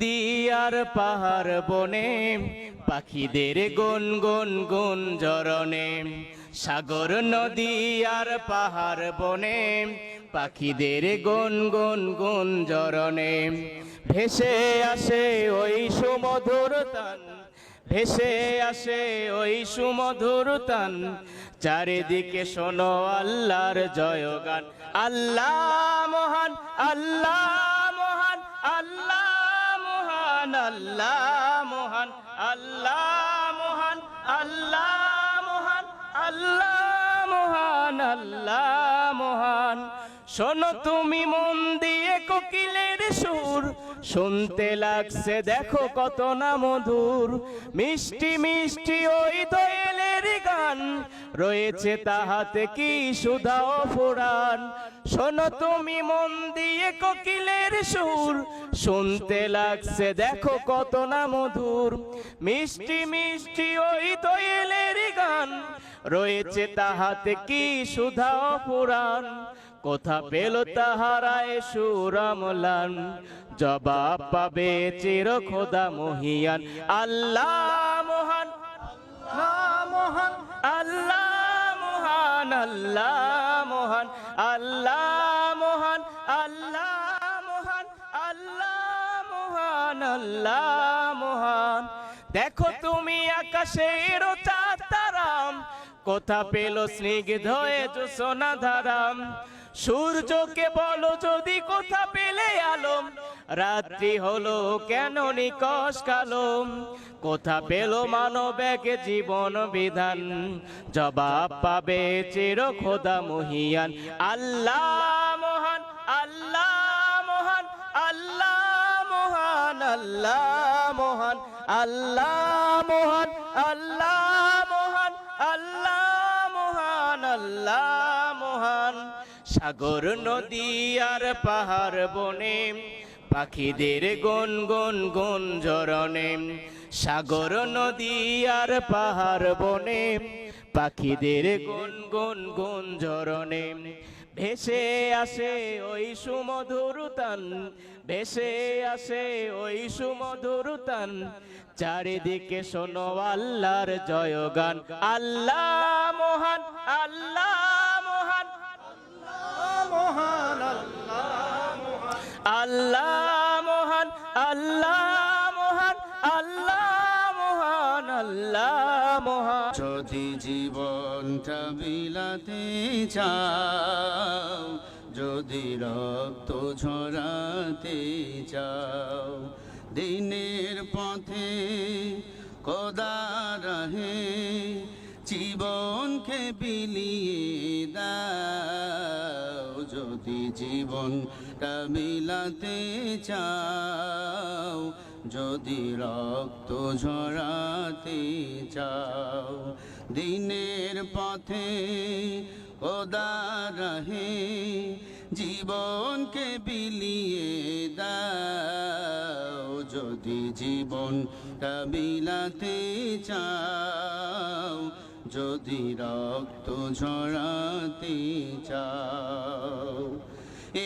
দিয়ার পাহাড় বনে পাখিদের গুন গুন গুন জরনে, সাগর নদী আর পাহাড় বনে পাখিদের গুন গুন গুন জরনে, ভেসে আসে ওই সুমধুর তান, ভেসে আসে ওই সুমধুর তান, চারিদিকে শোনো আল্লাহর জয়গান। আল্লাহ মহান, আল্লাহ মহান, আল্লাহ মহান, আল্লাহ মহান, আল্লাহ মহান, আল্লাহ মহান, আল্লাহ মহান, আল্লাহ মহান। শোনো তুমি মন দিয়ে কোকিলের সুর, শুনতে লাগছে দেখো কত না মধুর, মিষ্টি মিষ্টি ওই দোয়েলের গান, রয়েছে তাহাতে কি সুধা ও ফুরান। শোনো তুমি মন দিয়ে কোকিলের সুর, শুনতে লাগছে দেখো কত না মধুর, মিষ্টি মিষ্টি ওই দোয়েলের গান, রয়েছে তাহাতে কি সুধা ও ফুরান। কোথা পেল তাহারায় সুরামলান, জবাব পাবে চির খোদা মহিয়ান। আল্লাহ মহান, আল্লাহ মহান, আল্লাহ মহান, আল্লাহ মহান, আল্লাহ মহান, আল্লাহ মহান, আল্লাহ মহান, আল্লাহ মহান। দেখো তুমি আকাশের চাঁদ তারাম, কোথা পেল স্নিগ্ধ জোছনা ধারাম, সূর্যকে বলো যদি কোথা পেলে আলোম, রাত্রি হলো কেন নিকশ কালো, কোথা পেল মানব এক জীবন বিধান, জবাব পাবে চির খোদা মহিয়ান। আল্লাহ মহান, আল্লাহ মহান, আল্লাহ মহান, আল্লাহ মহান, আল্লাহ মহান, আল্লাহ মহান, আল্লাহ মহান, আল্লাহ মহান। সাগর নদী আর পাহাড় বনে পাখিদের গুন গুন গুন জরনে, সাগর নদী আর পাহাড় বনে পাখিদের গুন গুন গুন জরনে, ভেসে আসে ওই সুমধুর তান, ভেসে আসে ওই সুমধুর তান, চারিদিকে শোনো আল্লাহর জয়গান। আল্লাহ মহান, আল্লাহ মহান, মহান, আল্লাহ মহান, আল্লাহ মহান, আল্লাহ মহান, আল্লাহ মহান। যদি জীবনটা বিলাতে চাও, যদি রক্ত ঝরাতে চাও, দিনের পথে খোদা রাহে জীবনকে বিলিয়ে দাও। যদি জীবনটা বিলাতে চাও, যদি রক্ত ঝরাতে চাও, দিনের পথে খোদা রাহে জীবনকে বিলিয়ে দাও। যদি জীবনটা বিলাতে চাও, যদি রক্ত ঝরাতে চাও,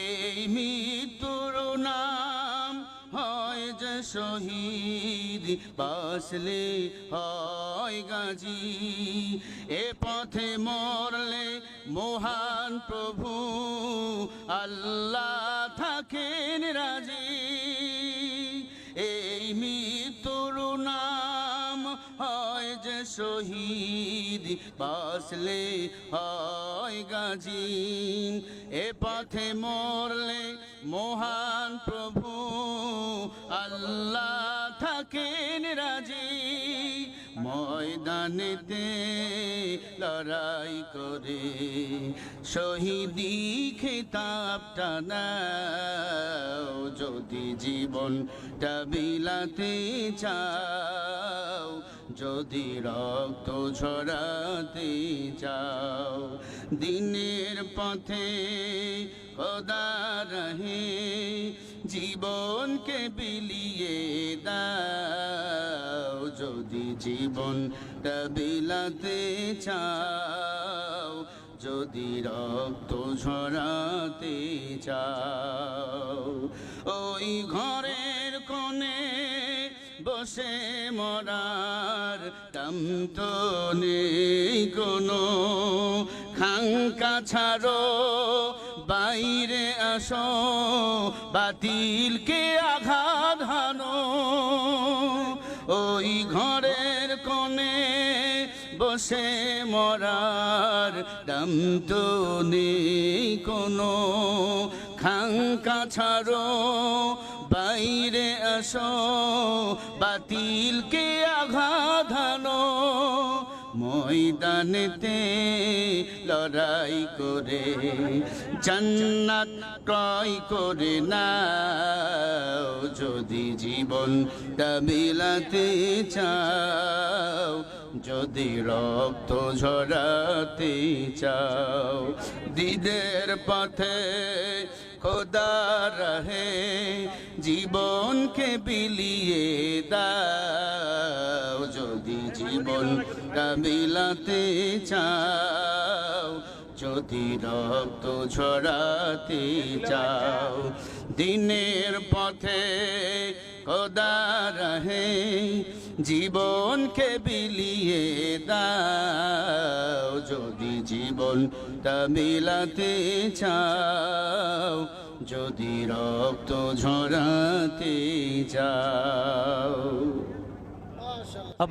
এই মৃত্যুর নাম হয় যে শহীদ, বাঁচলে হয় গাজী, এ পথে মরলে মহান প্রভু আল্লাহ থাকেন রাজি। এই মৃত্যুর নাম হয় যে শহীদ, বাঁচলে হয় গাজী, এ পথে মরলে মহান প্রভু আল্লাহ থাকেন রাজি। ময়দানেতে লড়াই করে শহীদি খেতাবটা নাও। যদি জীবনটা বিলাতে চাও, যদি রক্ত ঝরাতে চাও, দিনের পথে খোদা রাহে জীবনকে বিলিয়ে দাও। যদি জীবনটা বিলাতে চাও, যদি রক্ত ঝরাতে চাও, ওই ঘরের কোণে বসে মরার দাম তো নেই কোনো, খাঙ্কা ছাড়ো বাইরে আসো, বাতিলকে আঘাত হানো। ওই ঘরের কোণে বসে মরার দাম তো নেই কোনো, খাঙ্কা ছাড়ো বাইরে আসো, বাতিলকে আঘাত হানো। ময়দানেতে লড়াই করে জান্নাত ক্রয় করে নাও, যদি জীবনটা বিলাতে চাও, যদি রক্ত ঝরাতে চাও। দিদের পথে খোদা রহে জীবনকে বিলিয়ে দাও, যদি জীবনটা বিলাতে চাও, যদি রক্ত ঝরাতে চাও। দিনের পথে খোদা রহে জীবনকে বিলিয়ে দাও, যদি জীবনটা বিলাতে চাও, যদি রক্ত ঝরাতে চাও।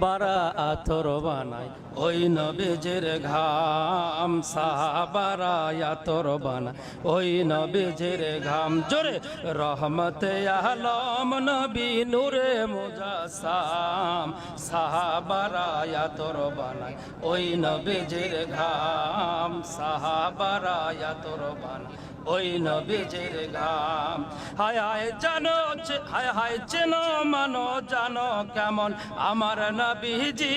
বারা আতর বানায় ওই নবীজির ঘাম, সাহাবারা আতর বানায় ওই নবীজির ঘাম। জোরে রহমতে আলম নবী নূরে মুজাসসাম, সাহাবারা আতর বানায় ওই নবীজির ঘাম, সাহাবারা আতর বানায় ওই নবীজির ঘাম। হায় হায় জানো, হায় হায় চেনো মানো জানো কেমন আমার নবীজি,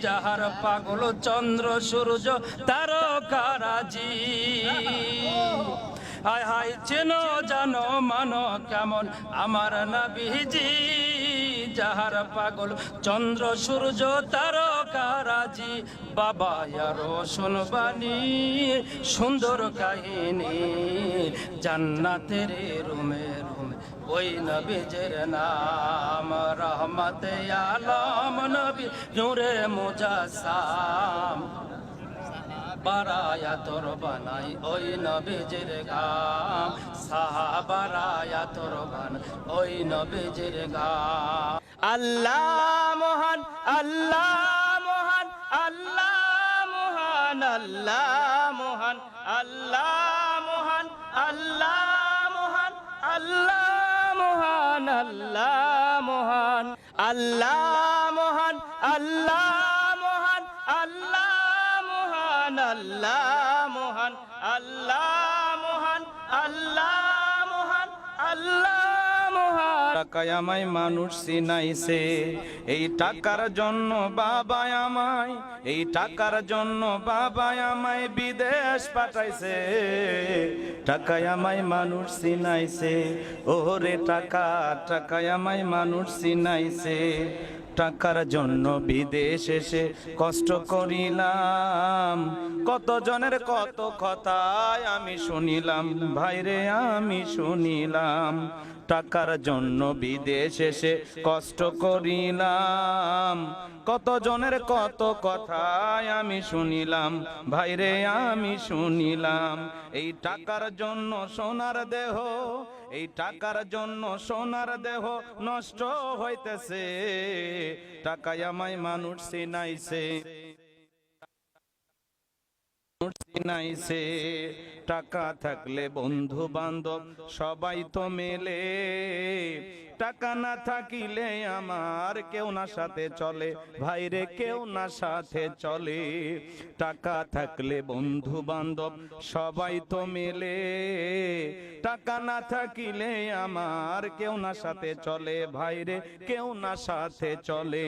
যাহার পাগল চন্দ্র সূর্য তারকারাজি। হায় হায় চেনো জানো মানো কেমন আমার নবীজি, যাহার পাগল চন্দ্র সূর্য তারকারাজি। বাবা আরো শুনবানি সুন্দর কাহিনী, জান্নাতের রুমে রুমে ওই নবীজির নাম, রহমতে আলম নবী নূরে মুজাসসাম। বারায়া তোর বানাই ওই নবীজির ঘাম, সাহাবারায়া তোর বানাই ওই নবীজির ঘাম। আল্লাহ মহান, আল্লাহ মহান, আল্লাহ মহান, আল্লাহ মহান, আল্লাহ মহান, আল্লাহ মহান, আল্লাহ মহান, আল্লাহ মহান, আল্লাহ মহান, আল্লাহ মহান, আল্লাহ মহান, আল্লাহ মহান, আল্লাহ মহান, আল্লাহ মহান, আল্লাহ মহান। টাকায় আমায় মানুষ চিনাইছে, এই টাকার জন্য বাবা আমায়, এই টাকার জন্য বাবা আমায় বিদেশ পাঠাইছে। টাকায় আমায় মানুষ চিনাইছে, ওরে টাকা, টাকায় আমায় মানুষ চিনাইছে। টাকার জন্য বিদেশ এসে কষ্ট করিলাম, কত জনের কত কথায় আমি শুনিলাম, ভাইরে আমি শুনিলাম। টাকার জন্য বিদেশ এসে কষ্ট করিলাম, কত জনের কত কথায় আমি শুনিলাম, ভাইরে আমি শুনিলাম। এই টাকার জন্য সোনার দেহ, এই টাকার জন্য সোনার দেহ নষ্ট হইতেছে। টাকায় আমায় মানুষ চিনাইছে, চিনাইছে। টাকা থাকলে বন্ধু বান্ধব সবাই তো মেলে, টাকা না থাকিলে আমার কেউ না সাথে চলে, ভাইরে কেউ না সাথে চলে। টাকা থাকলে বন্ধু বান্ধব সবাই তো মেলে, টাকা না থাকিলে আমার কেউ না সাথে চলে, ভাইরে কেউ না সাথে চলে।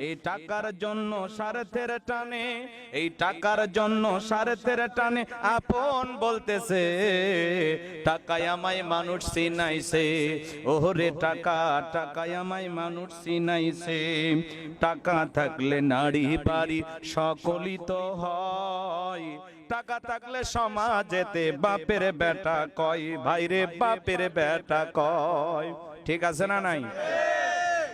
এই টাকার জন্য স্বার্থের টানে, এই টাকার জন্য স্বার্থের টানে আপন বলতেছে। টাকায় আমায় মানুষ চিনাইছে, ওরে টাকা, টাকায় আমায় মানুষ চিনাইছে। টাকা থাকলে নারী বাড়ি সকলই তো হয়, টাকা থাকলে সমাজেতে বাপের বেটা কয়, ভাইরে বাপের বেটা কয়। ঠিক আছে না নাই?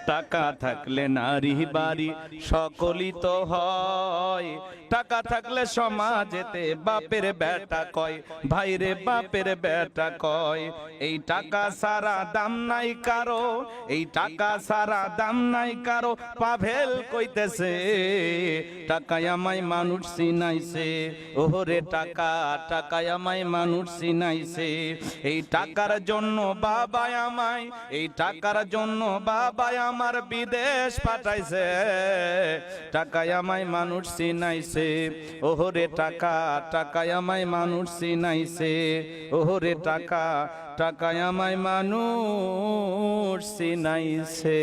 টাকা থাকলে নারী বাড়ি সকলই তো হয়, টাকা থাকলে সমাজেতে বাপের বেটা কয়, ভাইরে বাপের বেটা কয়। এই টাকা সারা দাম নাই কারো, এই টাকা সারা দাম নাই কারো। পাভেল কইতেছে টাকায় আমায় মানুষ চিনাইছে, ওরে টাকা, টাকায় আমায় মানুষ চিনাইছে। এই টাকার জন্য বাবা আমায়, এই টাকার জন্য বাবা আমার বিদেশ পাঠাইছে, টাকায় আমায় মানুষ চিনাইছে, ওরে টাকা, টাকায় আমায় মানুষ চিনাইছে, ওরে টাকা, টাকায় আমায় মানুষ চিনাইছে।